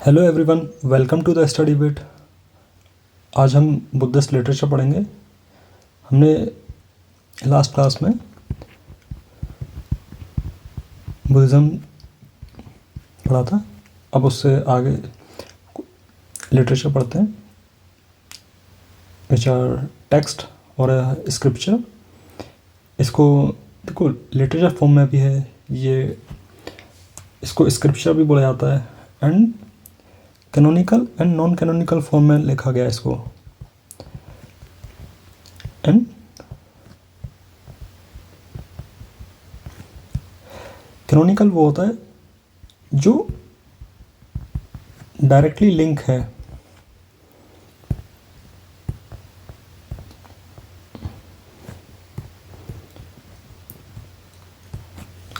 Hello everyone, welcome to the study bit. आज हम Buddhist literature पढ़ेंगे। हमने लास्ट क्लास में बुद्धिज़्म पढ़ा था। अब उससे आगे लिटरेचर पढ़ते हैं, विच आर टेक्स्ट और स्क्रिप्चर। इसको देखो लिटरेचर फॉर्म में भी है, ये इसको स्क्रिप्चर भी बोला जाता है and canonical and non canonical form में लिखा गया है इसको। एंड कैनोनिकल वो होता है जो डायरेक्टली लिंक है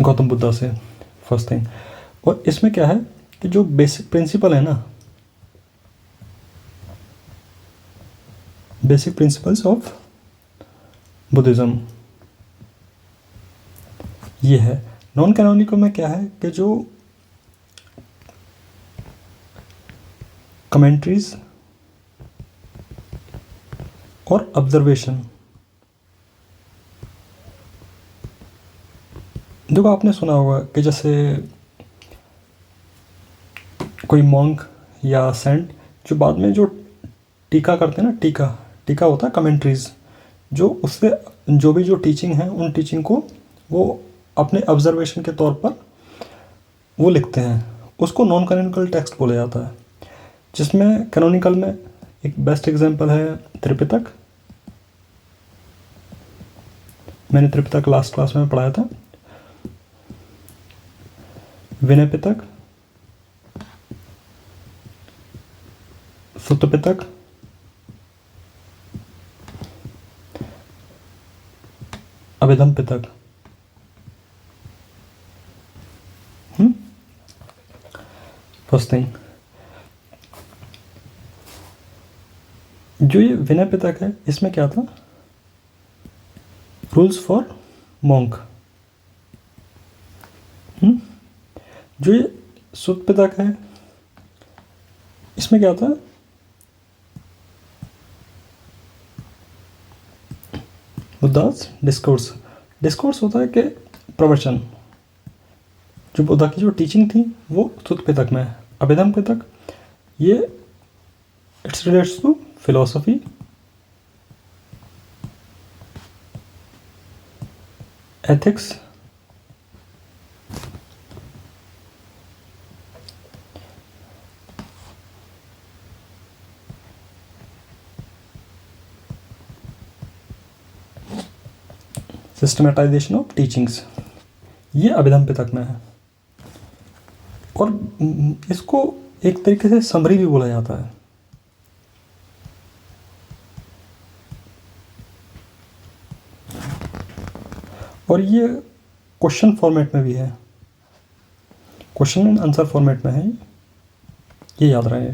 गौतम बुद्धा से, फर्स्ट थिंग। और इसमें क्या है कि जो बेसिक प्रिंसिपल है ना, बेसिक प्रिंसिपल्स ऑफ बुद्धिज़्म, ये है। नॉन कैनोनिकल में क्या है कि जो कमेंट्रीज और ऑब्जर्वेशन, देखो आपने सुना होगा कि जैसे कोई मॉन्क या सेंट जो बाद में जो टीका करते हैं ना, टीका होता है कमेंट्रीज, जो उससे जो भी जो टीचिंग है उन टीचिंग को वो अपने ऑब्जर्वेशन के तौर पर वो लिखते हैं, उसको नॉन कैनोनिकल टेक्स्ट बोला जाता है। जिसमें कैनोनिकल में एक बेस्ट एग्जांपल है त्रिपिटक। मैंने त्रिपिटक लास्ट क्लास में पढ़ाया था। विनय पिटक, सुत्त पिटक, अभिधम पिटक। फर्स्ट थिंग, जो ये विनय पिटक है इसमें क्या था, रूल्स फॉर मॉन्क। जो ये सुत्त पिटक है इसमें क्या था, बुद्धास डिस्कोर्स। डिस्कोर्स होता है कि प्रवचन, जो बुद्धा की जो टीचिंग थी वो सुत्त पिटक में है। अभिधम पिटक ये it's relates to philosophy, ethics, systematization of teachings, ये अभिधम पिटक में है। और इसको एक तरीके से समरी भी बोला जाता है। और ये क्वेश्चन फॉर्मेट में भी है, क्वेश्चन एंड आंसर फॉर्मेट में है, ये याद रहे।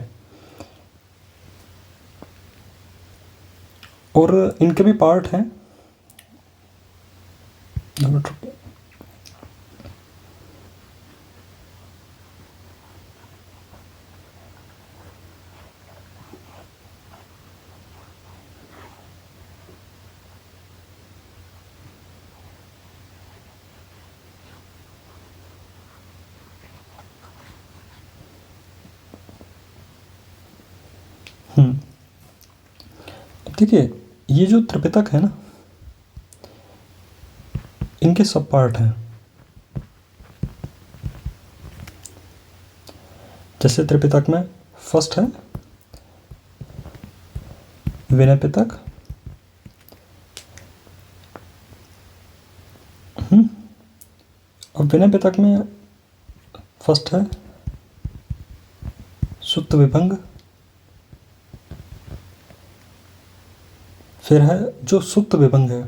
और इनके भी पार्ट हैं। देखिए ये जो त्रिपिटक है ना, इनके सब पार्ट हैं। जैसे त्रिपिटक में फर्स्ट है विनय पिटक, अब विनय पिटक में फर्स्ट है सुत्त विभंग। फिर है जो सुत्त विभंग है,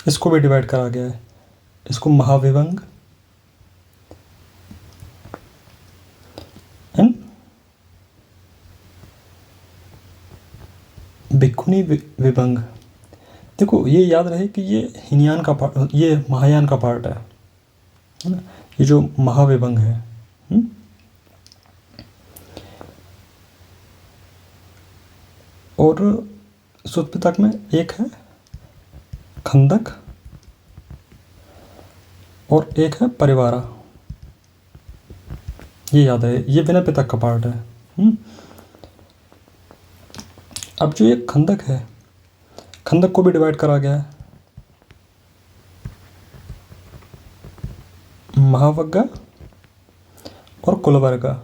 इसको भी डिवाइड करा गया है, इसको महाविभंग एंड भिक्खुनी विभंग। देखो ये याद रहे कि ये हीनयान का पार्ट, ये महायान का पार्ट है ना, ये जो महाविभंग है और सुत्त पितक में एक है खंदक और एक है परिवारा। ये याद है, ये विनय पिटक का पार्ट है। अब जो ये खंदक है, खंदक को भी डिवाइड करा गया है महावग्गा और कुलवर्गा,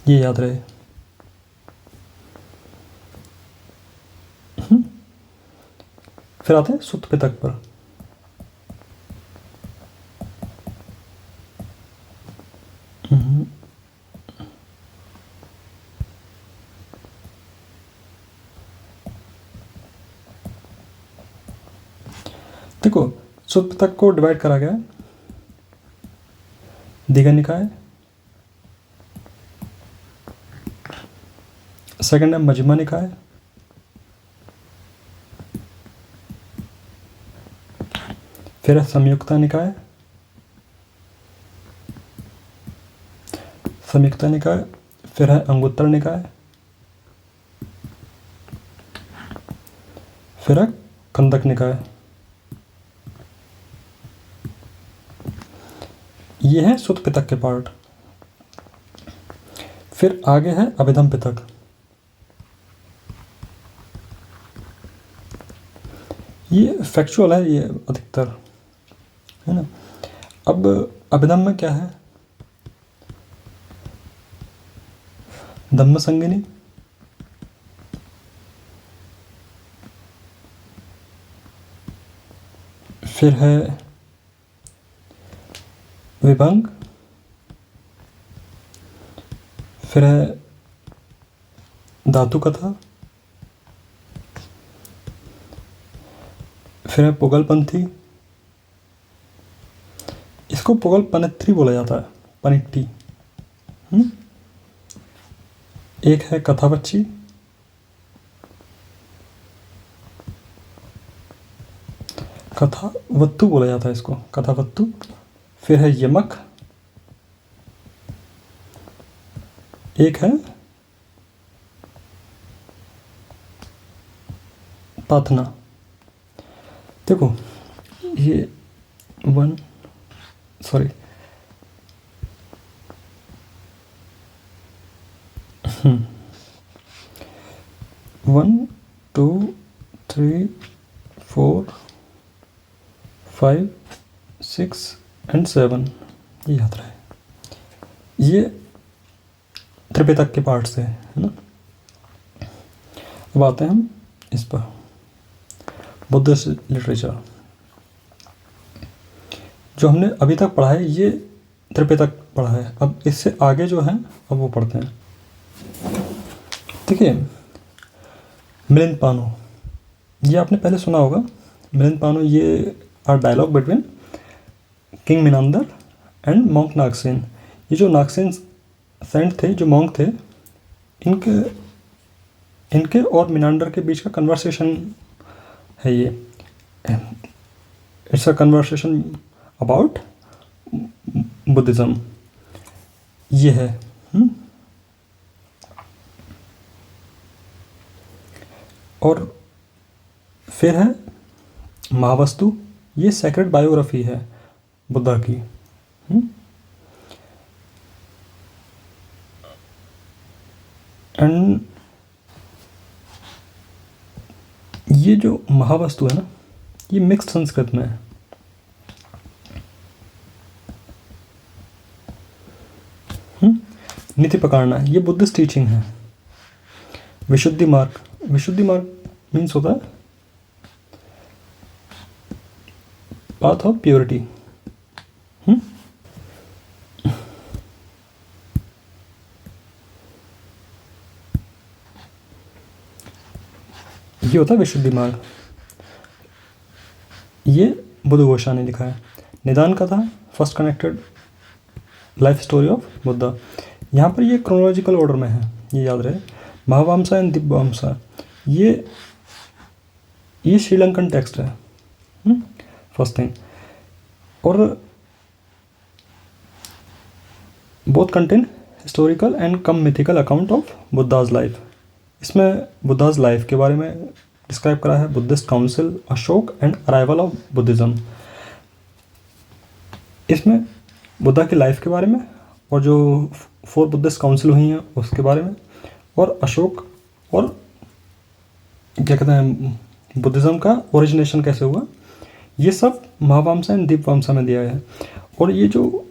ये याद रहे। फिर आते हैं सुत्त पितक पर। देखो, सुत्त पितक को डिवाइड करा गया दीघा निकाय, सेकंड है मजमा निकाय, फिर है संयुक्ता निकाय, संयुक्ता निकाय, फिर है अंगुत्तर निकाय, फिर है खंदक निकाय। ये है सुत्त पितक के पार्ट। फिर आगे है अभिधम पितक। ये फैक्चुअल है, ये अधिकतर है ना। अब अभिधम में क्या है, धम्म संगिनी, फिर है विभंग, फिर है धातु कथा, फिर है पुगलपंथी। इसको पुगल पनित्री बोला जाता है, पनिट्टी। एक है कथावच्ची, कथावत्तु बोला जाता है इसको, कथावत्तु। फिर है यमक, एक है पाथना। देखो ये 1 2 3 4 5 6 एंड 7, ये याद रहे। ये त्रिपिटक के पार्ट से है ना। अब आते हैं हम इस पर, बुद्धिस्ट लिटरेचर। जो हमने अभी तक पढ़ा है ये त्रिपिटक पढ़ा है। अब इससे आगे जो है अब वो पढ़ते हैं। देखिए, मिलिंद पानो, ये आपने पहले सुना होगा। मिलिंद पानो ये are dialogue between king Menander and monk Nagasena. ये जो नागसेन सेंट थे, जो मॉन्क थे, इनके और मिनांडर के बीच का कन्वर्सेशन है ये। It's a conversation about Buddhism, ये है। और फिर है महावस्तु, ये सेक्रेट बायोग्राफी है बुद्धा की। एंड ये जो महावस्तु है ना, ये मिक्स्ड संस्कृत में है। नीति पकड़ना, ये बुद्धिस्ट टीचिंग है। विशुद्धि मार्ग, विशुद्धि मार्ग मीन्स होता है पाथ ऑफ प्योरिटी। ये होता है विशुद्धि मार्ग। ये बुद्धघोषा ने लिखा है। निदान कथा, first connected life story of Buddha. यहाँ पर ये क्रोनोलॉजिकल ऑर्डर में है, ये याद रहे। महावंसा एंड दिव्यवंसा, ये श्रीलंकन टेक्स्ट है, फर्स्ट थिंग। और both contain historical and come mythical account of Buddha's life. इसमें बुद्धाज लाइफ के बारे में डिस्क्राइब करा है, Buddhist council, Ashok and arrival of Buddhism. इसमें बुद्धा की लाइफ के बारे में और जो 4 बुद्धिस्ट काउंसिल हुई हैं उसके बारे में, और अशोक, और क्या कहते हैं बुद्धिज़्म का ओरिजिनेशन कैसे हुआ, ये सब महावंसा एंड दीपवंसा में दिया है। और ये जो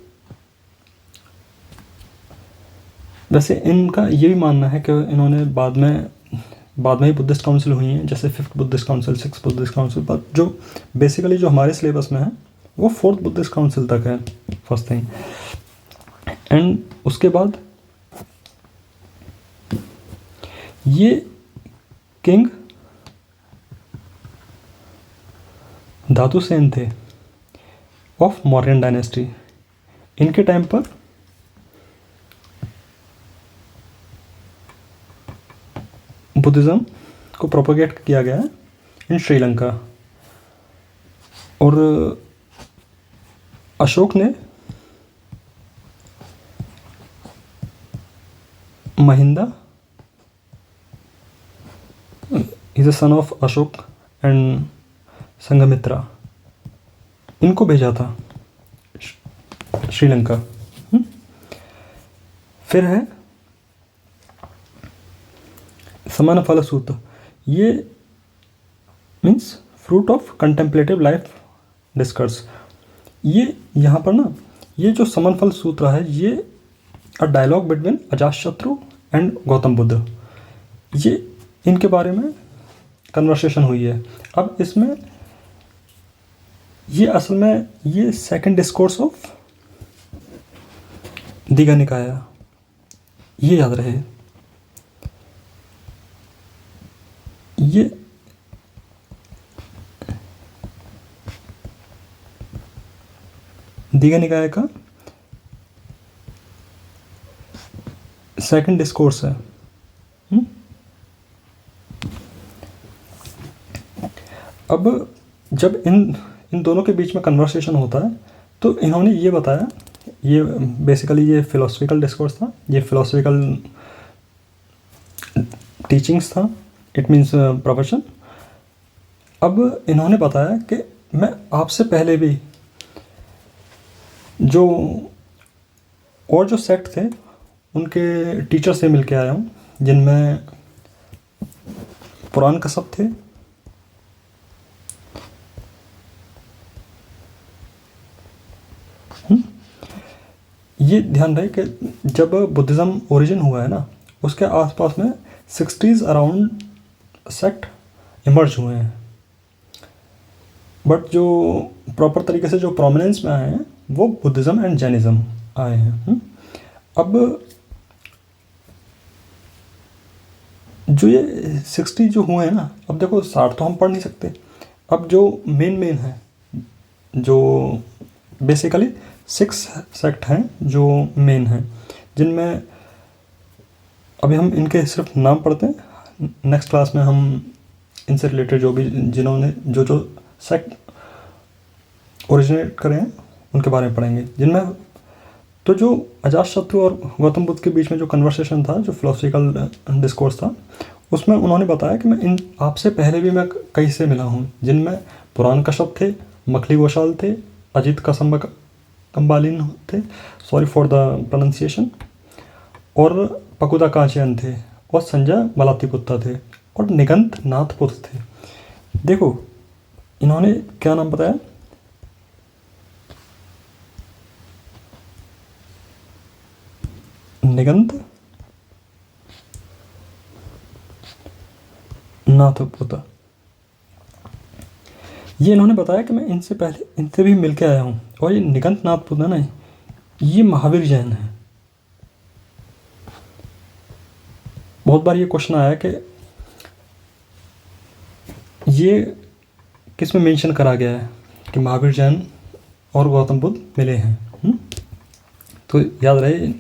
वैसे इनका ये भी मानना है कि इन्होंने बाद में ही बुद्धिस्ट काउंसिल हुई हैं, जैसे 5th Buddhist council, 6th Buddhist council, पर जो बेसिकली जो हमारे सिलेबस में है वो 4th बुद्धिस्ट काउंसिल तक है, फर्स्ट थिंग। एंड उसके बाद ये किंग धातुसेन थे ऑफ मौर्यन डायनेस्टी। इनके टाइम पर बुद्धिज़्म को प्रोपोगेट किया गया है इन श्रीलंका। और अशोक ने Mahinda, is a son of Ashok and Sanghamitra, इनको भेजा था श्रीलंका। फिर है समान फल सूत्र, ये means fruit of contemplative life discourse. ये यहाँ पर ना, ये जो समन फल सूत्र है, ये a dialogue between Ajatashatru and Gautam Buddha, ये इनके बारे में कन्वर्सेशन हुई है। अब इसमें ये असल में ये सेकंड डिस्कोर्स ऑफ दीघा निकाय, ये याद रहे। ये दीघा निकाय का सेकंड डिस्कोर्स है। अब जब इन दोनों के बीच में कन्वर्सेशन होता है तो इन्होंने ये बताया, ये बेसिकली ये फिलोसफिकल डिस्कोर्स था, ये फिलोसफिकल टीचिंग्स था, इट मीन्स प्रोफेशन। अब इन्होंने बताया कि मैं आपसे पहले भी जो और जो सेक्ट थे उनके टीचर से मिल के आया हूँ, जिनमें पुराण कश्यप थे, ये ध्यान रहे कि जब बुद्धिज़्म ओरिजिन हुआ है ना, उसके आसपास में 60s अराउंड सेक्ट इमर्ज हुए हैं, बट जो प्रॉपर तरीके से जो प्रोमिनेंस में आए हैं वो बुद्धिज़्म एंड जैनिज़्म आए हैं। अब जो ये 60 जो हुए हैं ना, अब देखो 60 तो हम पढ़ नहीं सकते। अब जो मेन है, जो बेसिकली 6 सेक्ट हैं जो मेन हैं, जिनमें अभी हम इनके सिर्फ नाम पढ़ते हैं। नेक्स्ट क्लास में हम इनसे रिलेटेड जो भी जिन्होंने जो सेक्ट ओरिजिनेट करे हैं उनके बारे में पढ़ेंगे। जिनमें तो जो अजातशत्रु और गौतम बुद्ध के बीच में जो कन्वर्सेशन था, जो फिलोसफिकल डिस्कोर्स था, उसमें उन्होंने बताया कि मैं इन आपसे पहले भी मैं कई से मिला हूँ, जिनमें पुराण कश्यप थे, मखली घोषाल थे, अजित कंबालिन थे, सॉरी फॉर द प्रोनाउंसिएशन, और पकुदा कांचयन थे, और संजय बलातिपुत्ता थे, और निगंत नाथपुर थे। देखो इन्होंने क्या नाम बताया, निगंत नाथपुत्ता। ये इन्होंने बताया कि मैं इनसे भी मिलके आया हूँ, और ये निगंत नाथपुत्ता ना, ये महावीर जैन है। बहुत बार ये क्वेश्चन आया कि ये किस में मेंशन करा गया है कि महावीर जैन और गौतम बुद्ध मिले हैं। तो याद रहे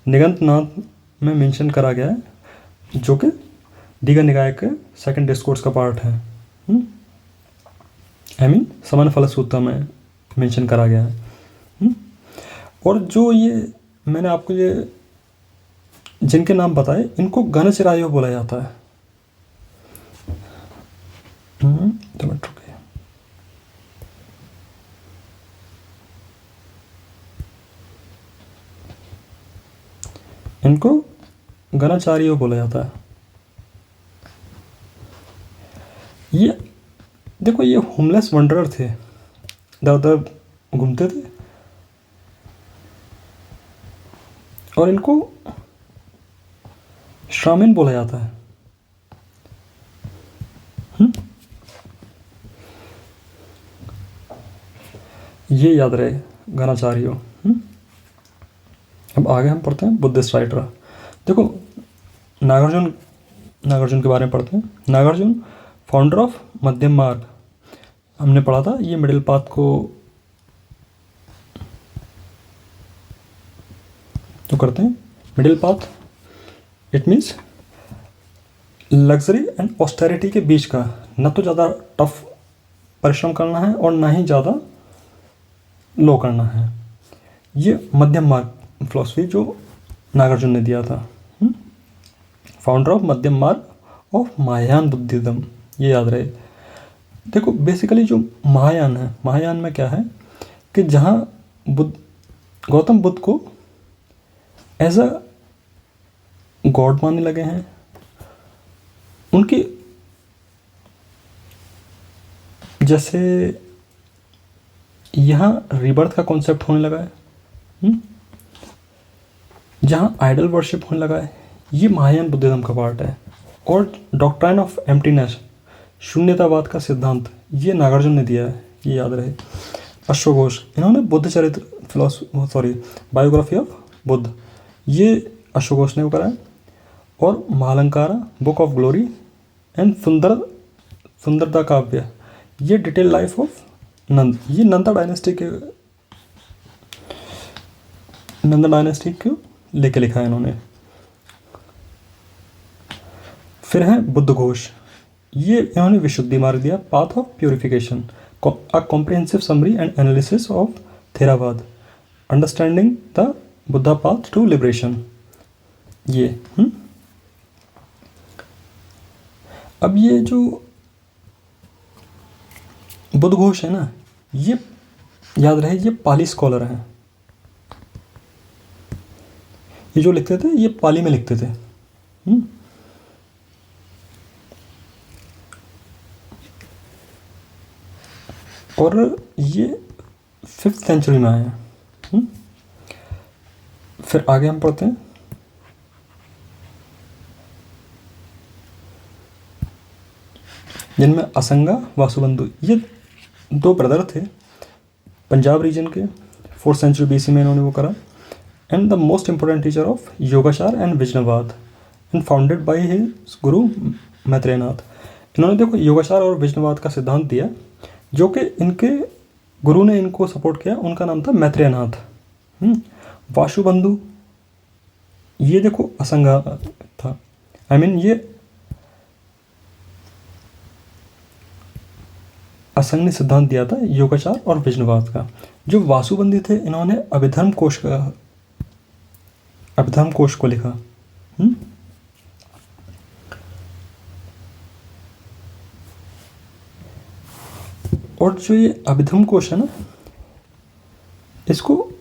निगंत नाथ में मेंशन करा गया है, जो कि दीघा निकाय के सेकंड डिस्कोर्स का पार्ट है। आई मीन समान फल सूत्र में मेंशन करा गया है। और जो ये मैंने आपको ये जिनके नाम बताए इनको गणचर्यायु बोला जाता है। 2 मिनट रुकिए। इनको गणाचार्य बोला जाता है। ये देखो, ये होमलेस वंडरर थे, इधर उधर घूमते थे, और इनको श्रामिन बोला जाता है। ये याद रहे, गणाचार्य। अब आगे हम पढ़ते हैं बुद्धिस्ट राइटर। देखो, नागार्जुन के बारे में पढ़ते हैं। नागार्जुन फाउंडर ऑफ मध्यम मार्ग, हमने पढ़ा था, ये मिडिल पाथ को तो करते हैं। Middle path it means luxury and austerity के बीच का, न तो ज़्यादा टफ परिश्रम करना है और ना ही ज़्यादा लो करना है। ये मध्यम मार्ग फिलॉसफी जो नागार्जुन ने दिया था। फाउंडर ऑफ मध्यम मार्ग ऑफ महायान बुद्धिज्म, ये याद रहे। देखो, बेसिकली जो महायान है, महायान में क्या है कि जहाँ गौतम बुद्ध को एज अ गॉड मानने लगे हैं, उनकी जैसे यहाँ रिबर्थ का कॉन्सेप्ट होने लगा है, जहाँ आइडल वर्शिप होने लगा है, ये महायान बुद्धिज्म का पार्ट है। और डॉक्ट्राइन ऑफ एम्प्टीनेस, शून्यतावाद का सिद्धांत, ये नागार्जुन ने दिया है, ये याद रहे। अश्वघोष, इन्होंने बुद्ध चरित्र बायोग्राफी ऑफ बुद्ध, ये अश्वघोष ने करा है। और महालंकारा, बुक ऑफ ग्लोरी एंड सुंदरता काव्य, ये डिटेल लाइफ ऑफ नंद, ये नंदा डायनेस्टी को लेके लिखा है इन्होंने। फिर है बुद्ध घोष, ये इन्होंने विशुद्धि मार्ग दिया, path of purification, a comprehensive summary and analysis of Theravada, understanding the Buddha path to liberation. ये अब ये जो बुद्ध घोष है ना, ये याद रहे, ये पाली स्कॉलर हैं। ये जो लिखते थे, ये पाली में लिखते थे। और ये 5th सेंचुरी में आए हैं। फिर आगे हम पढ़ते हैं। जिनमें असंगा, वासुबंधु, ये 2 ब्रदर थे, पंजाब रीजन के, 4th सेंचुरी BC में इन्होंने वो करा। And the most important teacher of Yogachara and Vishnuvad and founded by his guru Maitreyanatha. इन्होंने देखो योगाचार और विष्णुवाद का सिद्धांत दिया, जो कि इनके गुरु ने इनको सपोर्ट किया, उनका नाम था मैत्रेयनाथ। वासुबंधु, ये देखो असंगा था, ये असंग ने सिद्धांत दिया था योगाचार और विष्णुवाद का। जो वासुबंदी थे, इन्होंने अभिधर्म कोश को लिखा। और जो ये अभिधर्म कोश है ना, इसको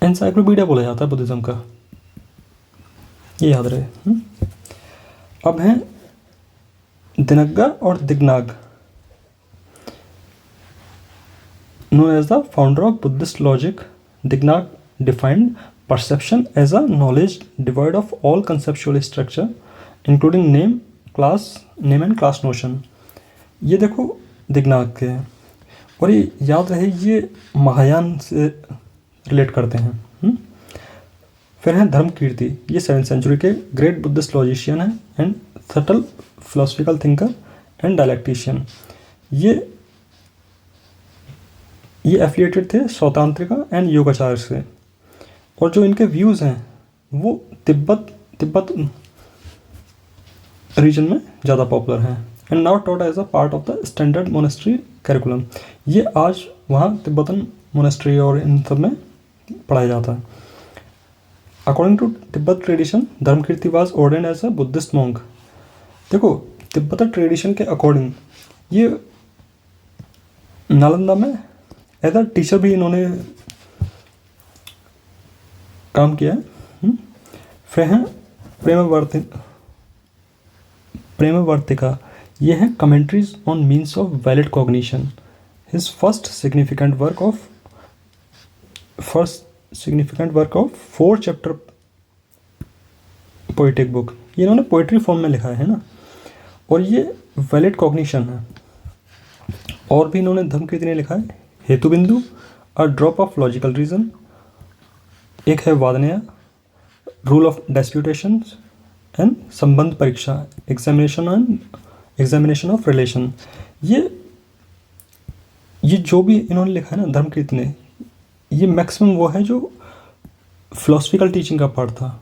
एनसाइक्लोपीडिया बोला जाता है बुद्धिज्म का, ये याद रहे। अब हैं दिनग्गा और Dignaga, known as the founder of Buddhist logic. Dignac defined perception as a knowledge devoid of all conceptual structure, including name and class notion. ये देखो दिग्नाग के हैं, और ये याद रहे, ये महायान से रिलेट करते हैं। फिर हैं धर्मकीर्ति, ये 7th सेंचुरी के ग्रेट बुद्धिस्ट लॉजिशियन हैं and subtle philosophical thinker and dialectician. ये एफिलिएटेड थे सौतांत्रिका एंड योगाचार से, और जो इनके व्यूज़ हैं वो तिब्बत रीजन में ज़्यादा पॉपुलर हैं। And now taught as a part of the standard monastery curriculum, ये आज वहाँ तिब्बतन मोनेस्ट्री और इन सब में पढ़ाया जाता है। According to Tibet tradition Dharmakirti was ordained as a Buddhist monk. देखो तिब्बत ट्रेडिशन के अकॉर्डिंग ये नालंदा में एज अ टीचर भी इन्होंने काम किया है। प्रेमवर्ति प्रेमवर्तिका ये है commentaries on means of valid cognition. His first significant work of 4 chapter poetic book, ये इन्होंने पोइट्री फॉर्म में लिखा है ना, और ये वैलिड कॉग्निशन है। और भी इन्होंने धर्मकीर्ति ने लिखा है Hetu Bindu, a drop of logical reason, एक है Vadanyaya, rule of disputation and Sambandha Pariksha, examination of relation. ये जो भी इन्होंने लिखा है ना धर्मकीर्ति ने, ये मैक्सिमम वो है जो फिलोसफिकल टीचिंग का पार्ट था।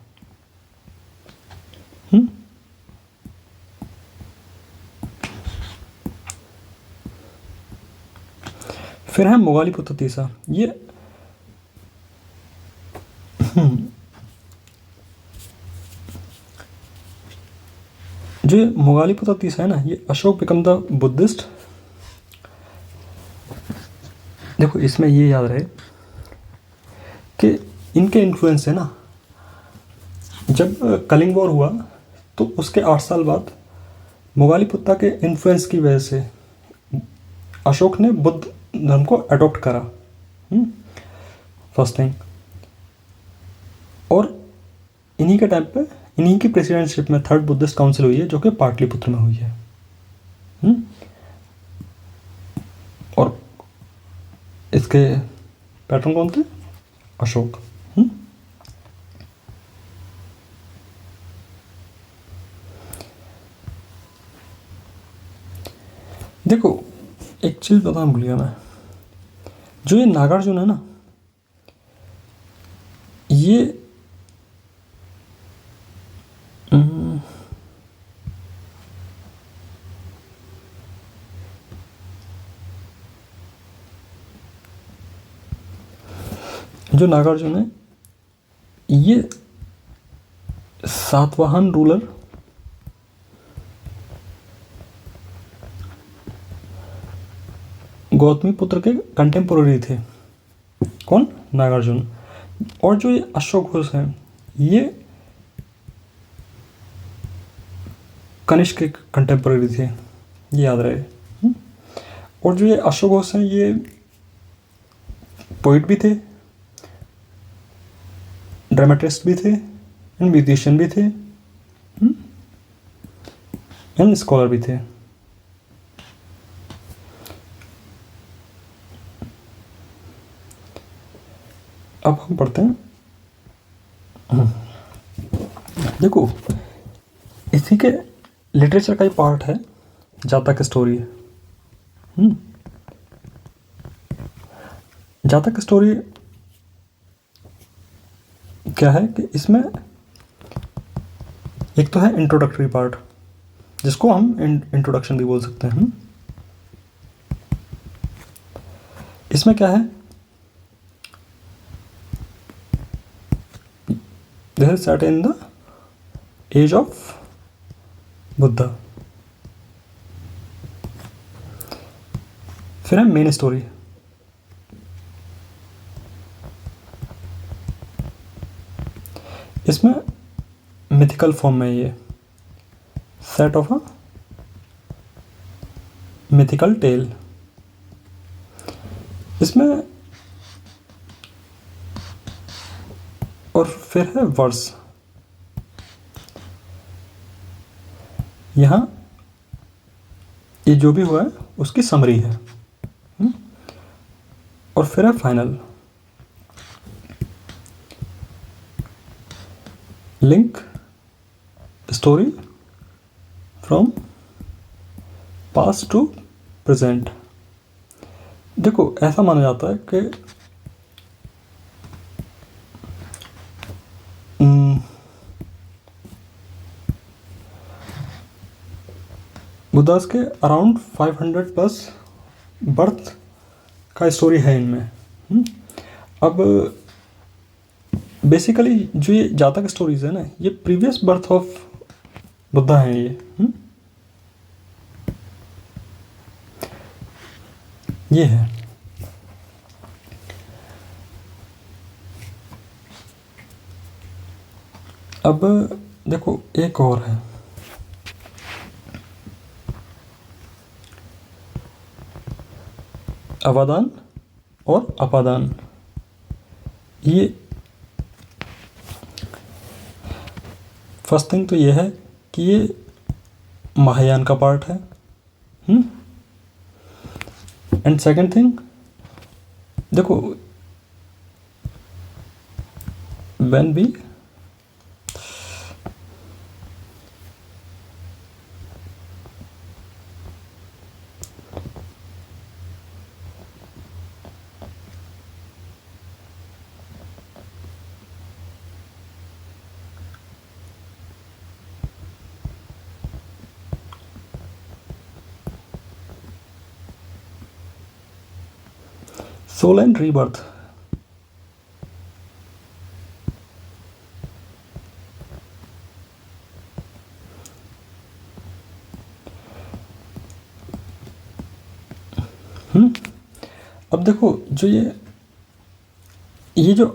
फिर है मोगालीपुत्र तीसा। ये जो मोगालीपुत्र तीसा है ना, ये अशोक बिकम द बुद्धिस्ट। देखो इसमें ये याद रहे कि इनके इन्फ्लुएंस है ना, जब कलिंग वॉर हुआ तो उसके 8 साल बाद मोगालीपुत्र के इन्फ्लुएंस की वजह से अशोक ने बुद्ध धर्म को अडॉप्ट करा, फर्स्ट थिंग। और इन्हीं के टाइम पे इन्हीं की प्रेसिडेंटशिप में 3rd बुद्धिस्ट काउंसिल हुई है, जो कि पाटलिपुत्र में हुई है। और इसके पैटर्न कौन थे? अशोक। देखो एक चीज बताना भूल गया मैं, जो ये नागार्जुन है ना, ये जो नागार्जुन है ये सातवाहन रूलर गौतमी पुत्र के कंटेम्पोररी थे। कौन? नागार्जुन। और जो ये अशोक घोष हैं ये कनिष्क के कंटेम्पोररी थे, ये याद रहे। और जो ये अशोक घोष हैं ये पोइट भी थे, ड्रामेटिस्ट भी थे, एंड म्यूजिशियन भी थे, एंड स्कॉलर भी थे। अब हम पढ़ते हैं। देखो इसी के लिटरेचर का ही पार्ट है जातक स्टोरी। जातक स्टोरी क्या है कि इसमें एक तो है इंट्रोडक्टरी पार्ट, जिसको हम इंट्रोडक्शन भी बोल सकते हैं। इसमें क्या है, this is set in the age of Buddha. फिर है मेन स्टोरी। इसमें मिथिकल फॉर्म में ये set of a mythical tale. इसमें और फिर है वर्स। यहाँ ये जो भी हुआ है उसकी समरी है। और फिर है final link story from past to present. देखो ऐसा माना जाता है कि बुद्धास के अराउंड 500 प्लस बर्थ का स्टोरी है इनमें। अब बेसिकली जो ये जातक स्टोरीज है ना, ये प्रीवियस बर्थ ऑफ बुद्धा हैं ये। ये है। अब देखो एक और है, अवादान और अपादान। ये फर्स्ट थिंग तो ये है कि ये महायान का पार्ट है। एंड सेकंड थिंग, देखो when be soul and rebirth. अब देखो जो ये जो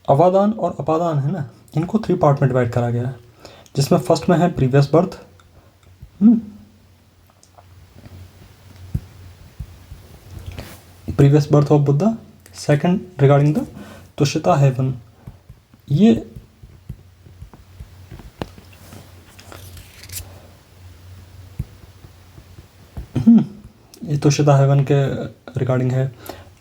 अवादान और अपादान है ना, इनको 3 पार्ट में डिवाइड करा गया है, जिसमें फर्स्ट में है previous birth, previous birth of Buddha. Second regarding the Tushita heaven. ये तुष्यता हेवन के रिगार्डिंग है।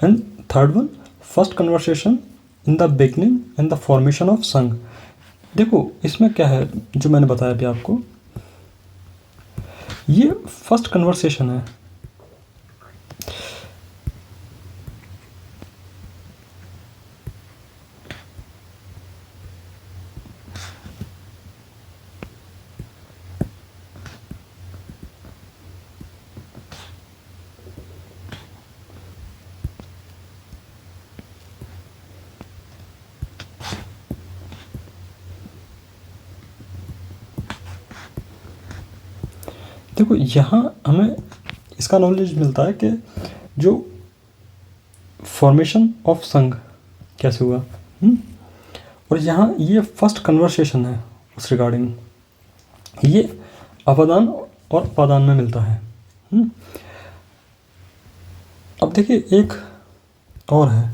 And third one, first conversation in the beginning and the formation of Sangha. देखो इसमें क्या है जो मैंने बताया अभी आपको, ये फर्स्ट कन्वर्सेशन है। देखो यहाँ हमें इसका नॉलेज मिलता है कि जो फॉर्मेशन ऑफ संघ कैसे हुआ। और यहाँ ये फर्स्ट कन्वर्सेशन है उस रिगार्डिंग, ये अपादान और अपादान में मिलता है। अब देखिए एक और है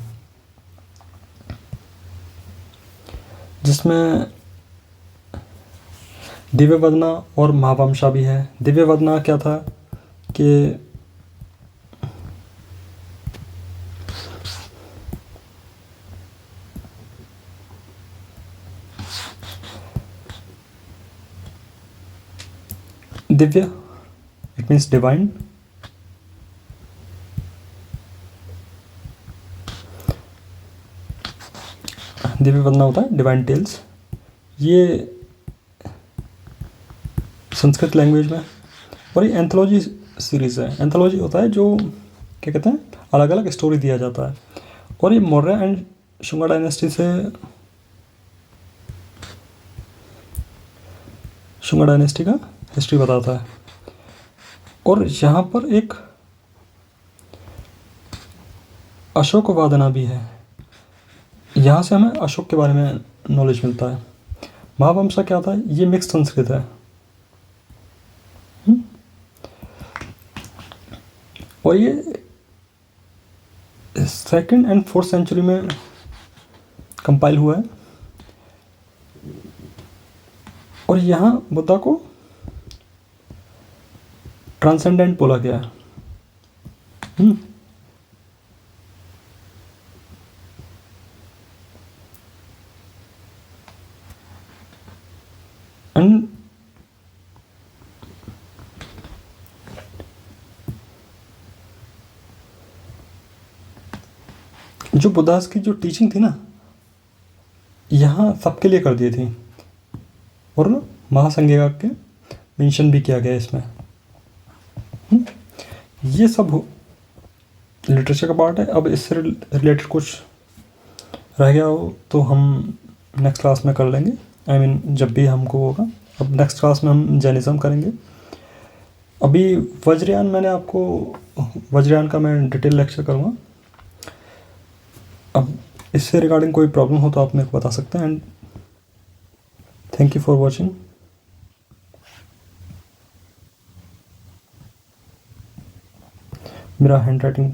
जिसमें दिव्य वदना और महावंशा भी है। दिव्य वदना क्या था कि Divya it means divine, Divya वदना होता है डिवाइन टेल्स। ये संस्कृत लैंग्वेज में, और ये एंथोलॉजी सीरीज़ है। एंथोलॉजी होता है जो क्या कहते हैं, अलग अलग स्टोरी दिया जाता है। और ये मौर्य एंड शुंगा डायनेस्टी से, शुंगा डायनेस्टी का हिस्ट्री बताता है। और यहाँ पर एक अशोक वादना भी है, यहाँ से हमें अशोक के बारे में नॉलेज मिलता है। महावंशा क्या होता है, ये मिक्स संस्कृत है। और ये 2nd and 4th सेंचुरी में कंपाइल हुआ है। और यहाँ बुद्धा को ट्रांसेंडेंट बोला गया है। एंड जो बुद्धास की जो टीचिंग थी ना, यहाँ सबके लिए कर दी थी। और महासंज्ञा के मेंशन भी किया गया इसमें। ये सब लिटरेचर का पार्ट है। अब इससे रिलेटेड कुछ रह गया हो तो हम नेक्स्ट क्लास में कर लेंगे, आई मीन जब भी हमको होगा। अब नेक्स्ट क्लास में हम जैनिज़्म करेंगे। अभी वज्रयान मैंने आपको, वज्रयान का मैं डिटेल लेक्चर करूँगा। अब इससे रिगार्डिंग कोई प्रॉब्लम हो तो आप मेरे को बता सकते हैं। And thank you for watching. मेरा हैंड राइटिंग